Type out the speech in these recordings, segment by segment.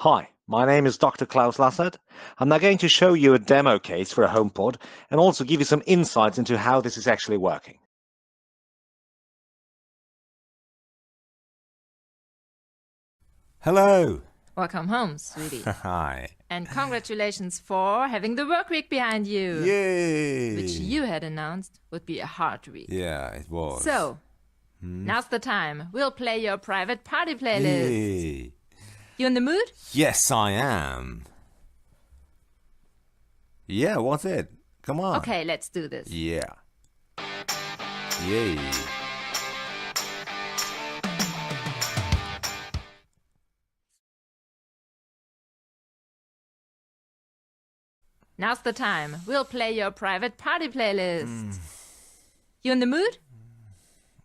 Hi, my name is Dr. Klaus Lassert. I'm now going to show you a demo case for a HomePod and also give you some insights into how this is actually working. Hello. Welcome home, sweetie. Hi. And congratulations for having the work week behind you. Yay. Which you had announced would be a hard week. Yeah, it was. So, now's the time. We'll play your private party playlist. Yay. You in the mood? Yes, I am. Yeah, what's it? Come on. Okay, let's do this. Yeah. Yay. Now's the time. We'll play your private party playlist. You in the mood?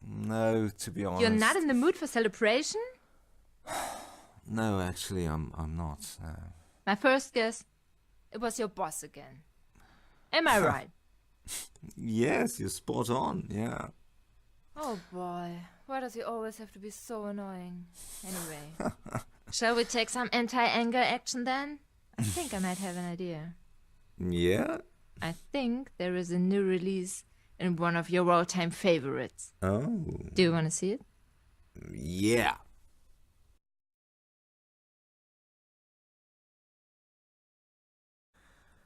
No, to be honest. You're not in the mood for celebration? No, actually, I'm not. My first guess, it was your boss again. Am I right? Yes, you're spot on. Yeah. Oh boy, why does he always have to be so annoying? Anyway, shall we take some anti-anger action then? I think I might have an idea. Yeah? I think there is a new release in one of your all-time favorites. Oh. Do you want to see it? Yeah.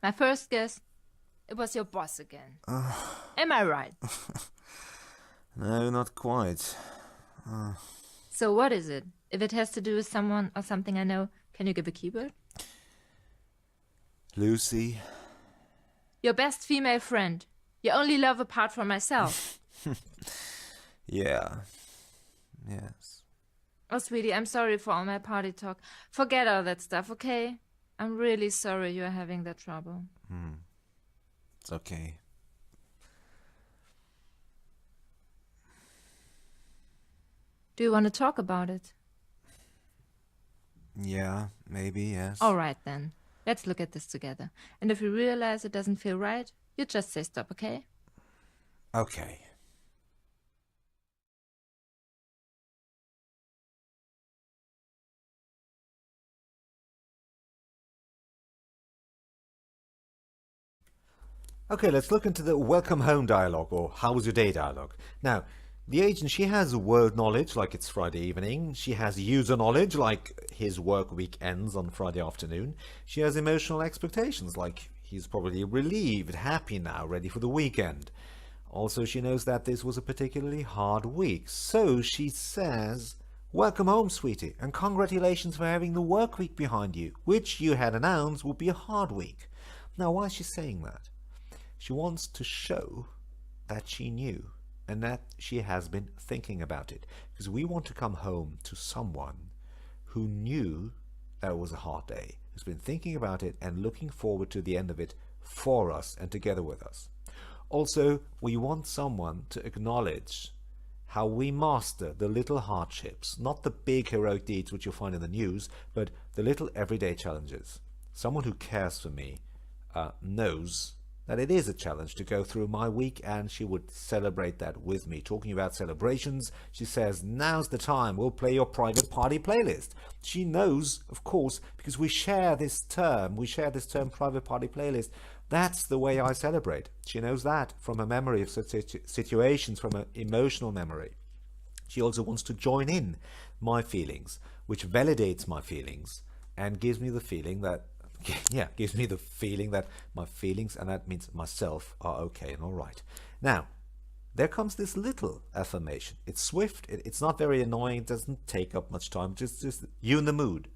My first guess, it was your boss again. Am I right? No, not quite. So what is it? If it has to do with someone or something I know, can you give a keyword? Lucy. Your best female friend. Your only love apart from myself. Yeah. Yes. Oh, sweetie, I'm sorry for all my party talk. Forget all that stuff, okay? I'm really sorry you're having that trouble. It's okay. Do you want to talk about it? Yeah, maybe, yes. All right, then. Let's look at this together. And if you realize it doesn't feel right, you just say stop, okay? Okay. Okay, let's look into the welcome home dialogue, or how was your day dialogue. Now, the agent, she has world knowledge, like it's Friday evening. She has user knowledge, like his work week ends on Friday afternoon. She has emotional expectations, like he's probably relieved, happy now, ready for the weekend. Also, she knows that this was a particularly hard week. So she says, welcome home, sweetie, and congratulations for having the work week behind you, which you had announced would be a hard week. Now, why is she saying that? She wants to show that she knew and that she has been thinking about it. Because we want to come home to someone who knew that it was a hard day, who's been thinking about it and looking forward to the end of it for us and together with us. Also, we want someone to acknowledge how we master the little hardships, not the big heroic deeds which you'll find in the news, but the little everyday challenges. Someone who cares for me knows that it is a challenge to go through my week, and she would celebrate that with me. Talking about celebrations, she says, now's the time, we'll play your private party playlist. She knows, of course, because we share this term private party playlist. That's the way I celebrate. She knows that from a memory of such situations, from an emotional memory. She also wants to join in my feelings, which validates my feelings and gives me the feeling that my feelings, and that means myself, are okay and all right. Now, there comes this little affirmation. It's swift, it's not very annoying, it doesn't take up much time, just you in the mood.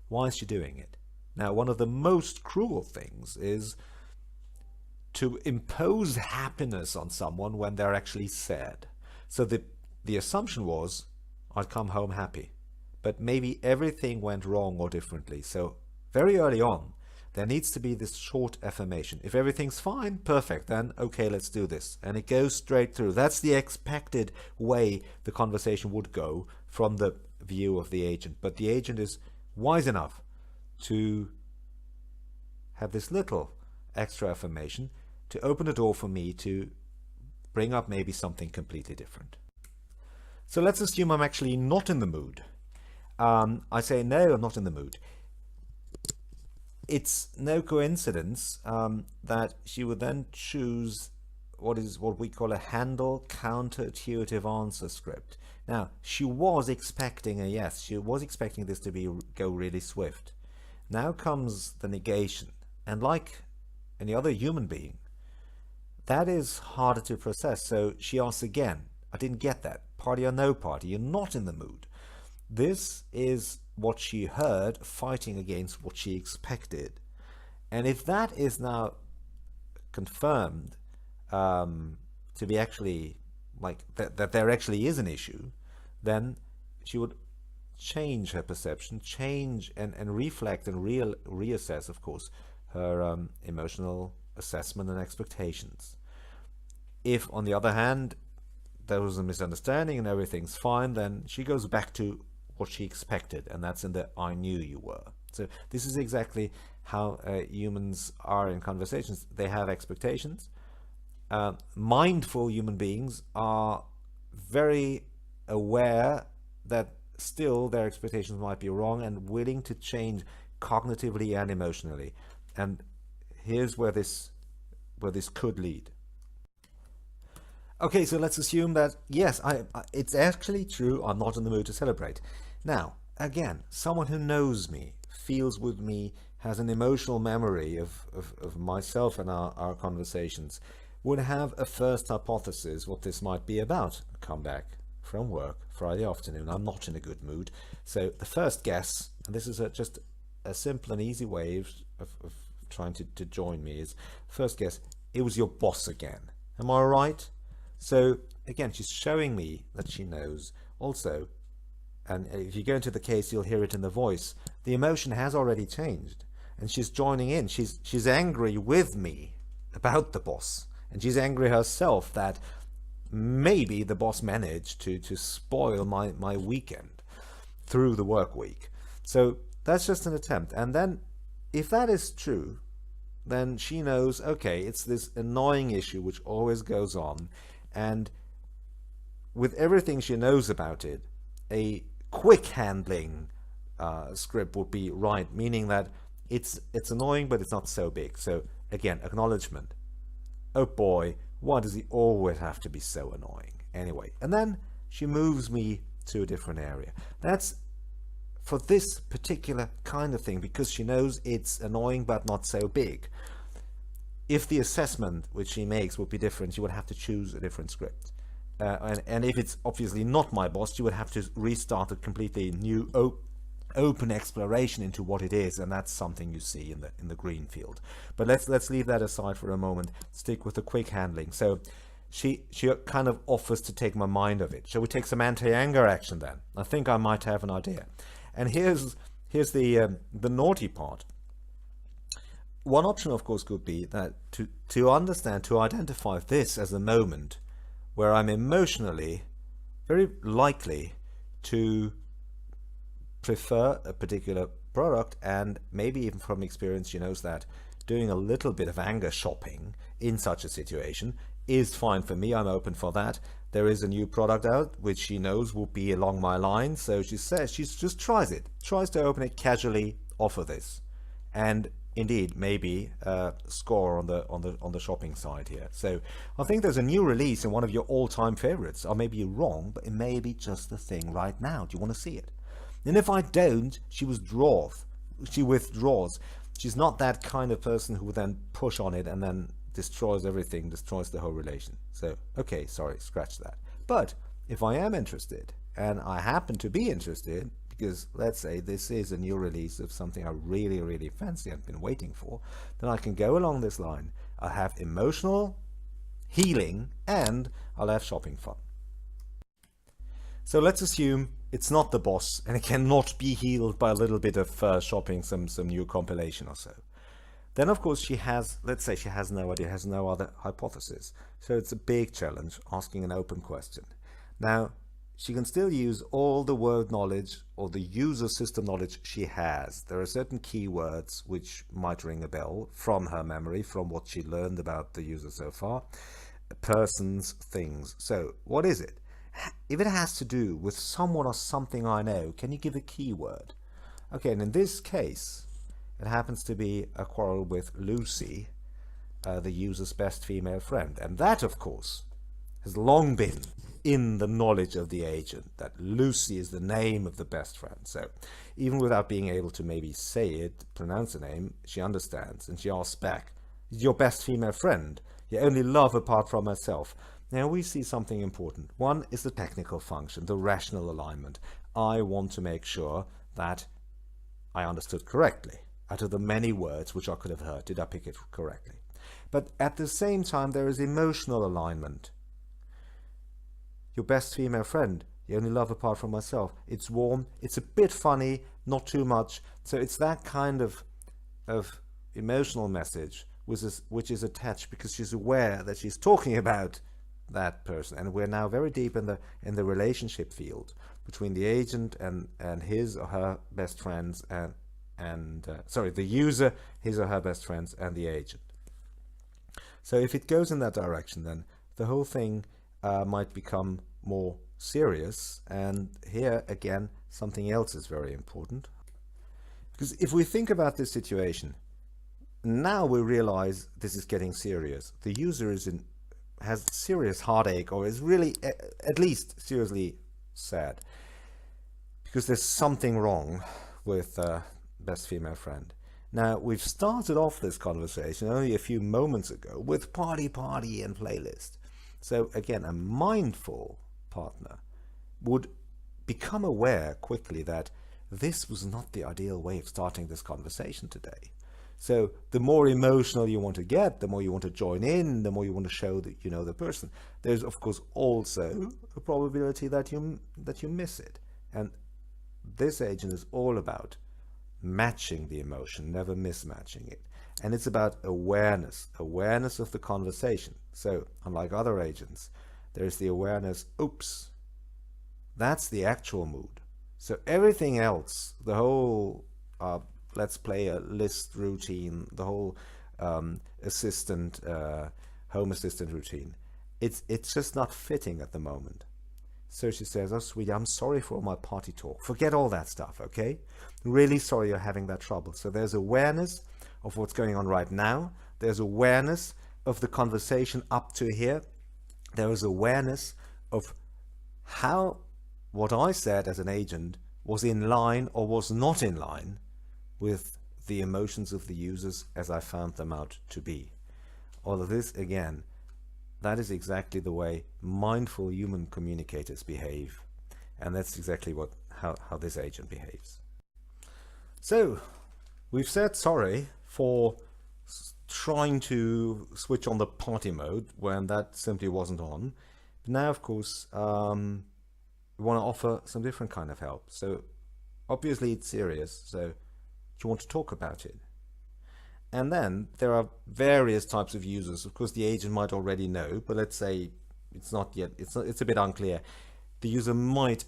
Why is she doing it? Now, one of the most cruel things is to impose happiness on someone when they're actually sad. So the assumption was, I'd come home happy. But maybe everything went wrong or differently. So very early on, there needs to be this short affirmation. If everything's fine, perfect, then okay, let's do this. And it goes straight through. That's the expected way the conversation would go from the view of the agent. But the agent is wise enough to have this little extra affirmation to open the door for me to bring up maybe something completely different. So let's assume I'm actually not in the mood. I say, no, I'm not in the mood. it's no coincidence that she would then choose what we call a handle counterintuitive answer script. Now, she was expecting a yes. She was expecting this to go really swift. Now comes the negation, and like any other human being, that is harder to process. So she asks again, I didn't get that. Party or no party? You're not in the mood. This is what she heard fighting against what she expected. And if that is now confirmed to be actually like that there actually is an issue, then she would change her perception, change and reflect and reassess, of course, her emotional assessment and expectations. If, on the other hand, there was a misunderstanding and everything's fine, then she goes back to what she expected, and that's in the I knew you were. So this is exactly how humans are in conversations. They have expectations. Mindful human beings are very aware that still their expectations might be wrong and willing to change cognitively and emotionally. And here's where this could lead. Okay, so let's assume that, yes, it's actually true, I'm not in the mood to celebrate. Now, again, someone who knows me, feels with me, has an emotional memory of myself and our conversations, would have a first hypothesis what this might be about. Come back from work, Friday afternoon, I'm not in a good mood. So the first guess, and this is just a simple and easy way of trying to join me, is first guess, it was your boss again. Am I right? So again, she's showing me that she knows. Also, and if you go into the case, you'll hear it in the voice, the emotion has already changed, and she's joining in. She's angry with me about the boss, and she's angry herself that maybe the boss managed to spoil my weekend through the work week. So that's just an attempt. And then if that is true, then she knows, okay, it's this annoying issue which always goes on, and with everything she knows about it, a quick handling script would be right, meaning that it's annoying, but it's not so big. So again, acknowledgement. Oh boy, why does he always have to be so annoying? Anyway, and then she moves me to a different area. That's for this particular kind of thing, because she knows it's annoying but not so big. If the assessment which she makes would be different, she would have to choose a different script. And if it's obviously not my boss, she would have to restart a completely new open exploration into what it is, and that's something you see in the green field. But let's leave that aside for a moment. Stick with the quick handling. So she kind of offers to take my mind of it. Shall we take some anti-anger action then? I think I might have an idea. And here's the naughty part. One option, of course, could be that to understand, to identify this as a moment where I'm emotionally very likely to prefer a particular product, and maybe even from experience she knows that doing a little bit of anger shopping in such a situation is fine for me. I'm open for that. There is a new product out which she knows will be along my line, so she says she just tries to open it casually, offer this, and indeed maybe score on the shopping side here. So I think there's a new release in one of your all-time favorites. I may be wrong, but it may be just the thing right now. Do you want to see it? And if I don't, she withdraws. She's not that kind of person who would then push on it and then destroys everything, destroys the whole relation. So okay, sorry, scratch that. But if I am interested, and I happen to be interested, because let's say this is a new release of something I really, really fancy and been waiting for, then I can go along this line. I'll have emotional healing and I'll have shopping fun. So let's assume it's not the boss and it cannot be healed by a little bit of shopping, some new compilation or so. Then of course let's say she has no idea, has no other hypothesis. So it's a big challenge asking an open question. Now, she can still use all the word knowledge or the user system knowledge she has. There are certain keywords which might ring a bell from her memory, from what she learned about the user so far. Persons, things. So what is it? If it has to do with someone or something I know, can you give a keyword? Okay, and in this case, It happens to be a quarrel with Lucy, the user's best female friend. And that, of course, has long been in the knowledge of the agent, that Lucy is the name of the best friend. So even without being able to maybe say it, pronounce the name, she understands, and she asks back, is your best female friend? You only love apart from herself. Now we see something important. One is the technical function, the rational alignment. I want to make sure that I understood correctly. Out of the many words which I could have heard, did I pick it correctly? But at the same time, there is emotional alignment. Your best female friend, you only love apart from myself. It's warm, it's a bit funny, not too much. So it's that kind of emotional message which is attached, because she's aware that she's talking about that person. And we're now very deep in the relationship field between the agent and his or her best friends, the user, his or her best friends, and the agent. So if it goes in that direction, then the whole thing might become more serious. And here again, something else is very important, because if we think about this situation, now we realize this is getting serious. The user has serious heartache, or is really at least seriously sad, because there's something wrong with best female friend. Now, we've started off this conversation only a few moments ago with party and playlist. So again, a mindful partner would become aware quickly that this was not the ideal way of starting this conversation today. So the more emotional you want to get, the more you want to join in, the more you want to show that you know the person. There's of course also a probability that you miss it. And this agent is all about matching the emotion, never mismatching it. And it's about awareness of the conversation. So unlike other agents, there's the awareness, oops, that's the actual mood. So everything else, the whole let's play a list routine, the whole home assistant routine, it's just not fitting at the moment. So she says, oh sweetie, I'm sorry for all my party talk. Forget all that stuff, okay? Really sorry you're having that trouble. So there's awareness of what's going on right now. There's awareness of the conversation up to here. There is awareness of how what I said as an agent was in line or was not in line with the emotions of the users as I found them out to be. All of this, again, that is exactly the way mindful human communicators behave. And that's exactly how this agent behaves. So we've said sorry for trying to switch on the party mode when that simply wasn't on. But now, of course, we want to offer some different kind of help. So obviously it's serious. So do you want to talk about it? And then there are various types of users. Of course, the agent might already know, but let's say it's not yet, it's a bit unclear. The user might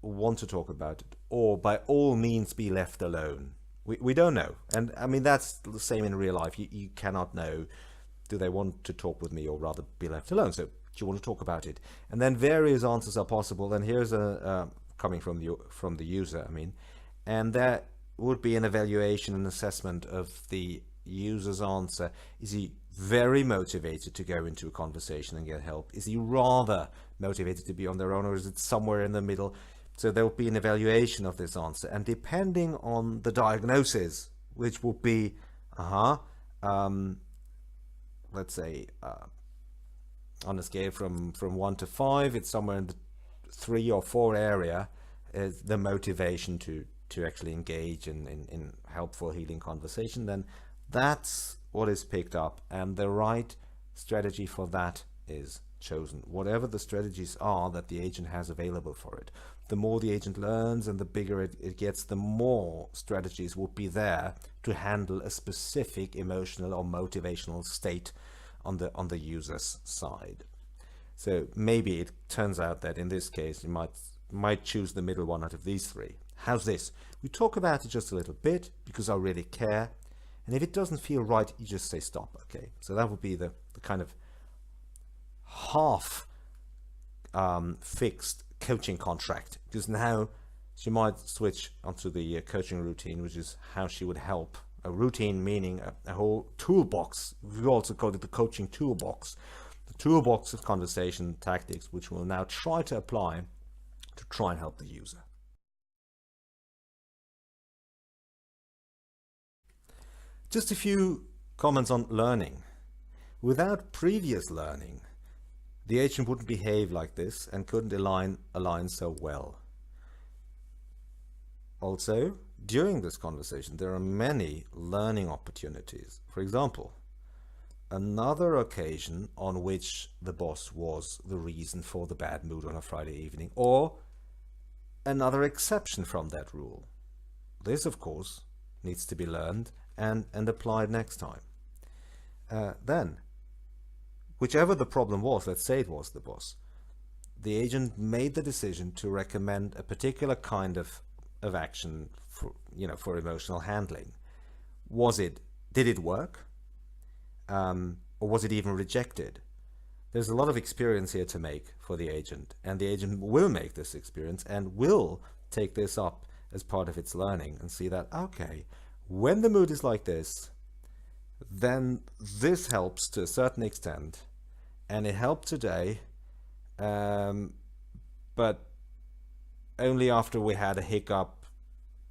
want to talk about it, or by all means be left alone. We don't know. And I mean, that's the same in real life. You cannot know, do they want to talk with me or rather be left alone? So do you want to talk about it? And then various answers are possible. And here's coming from the user, I mean, and there would be an evaluation and assessment of the user's answer. Is he very motivated to go into a conversation and get help? Is he rather motivated to be on their own, or is it somewhere in the middle? So there will be an evaluation of this answer, and depending on the diagnosis, which will be let's say on a scale from 1 to 5, it's somewhere in the 3 or 4 area, is the motivation to actually engage in helpful healing conversation. Then that's what is picked up, and the right strategy for that is chosen, whatever the strategies are that the agent has available for it. The more the agent learns and the bigger it gets, the more strategies will be there to handle a specific emotional or motivational state on the user's side. So maybe it turns out that in this case you might choose the middle one out of these 3. How's this? We talk about it just a little bit because I really care, and if it doesn't feel right, you just say stop. Okay, so that would be the kind of half fixed coaching contract, because now she might switch onto the coaching routine, which is how she would help A routine meaning a whole toolbox. We also call it the coaching toolbox. The toolbox of conversation tactics, which we'll now try to apply to try and help the user. Just a few comments on learning. Without previous learning, the agent wouldn't behave like this and couldn't align so well. Also, during this conversation, there are many learning opportunities. For example, another occasion on which the boss was the reason for the bad mood on a Friday evening, or another exception from that rule. This, of course, needs to be learned and applied next time. Then, whichever the problem was, let's say it was the boss, the agent made the decision to recommend a particular kind of action for emotional handling. Did it work? Or was it even rejected? There's a lot of experience here to make for the agent, and the agent will make this experience and will take this up as part of its learning and see that, okay, when the mood is like this, then this helps to a certain extent, and it helped today, but only after we had a hiccup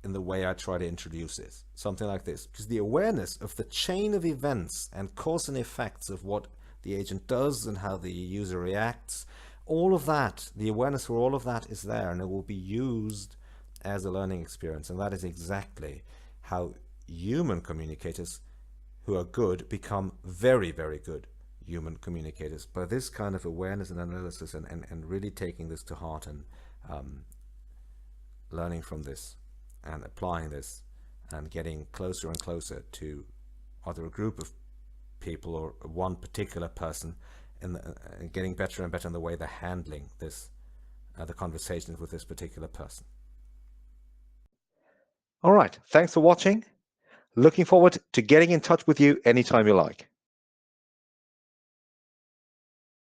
in the way I try to introduce this, something like this. Because the awareness of the chain of events and cause and effects of what the agent does and how the user reacts, all of that, the awareness for all of that is there, and it will be used as a learning experience. And that is exactly how human communicators who are good become very, very good human communicators, by this kind of awareness and analysis and really taking this to heart and learning from this and applying this and getting closer and closer to either a group of people or one particular person, and getting better and better in the way they're handling this, the conversations with this particular person. All right, thanks for watching. Looking forward to getting in touch with you anytime you like.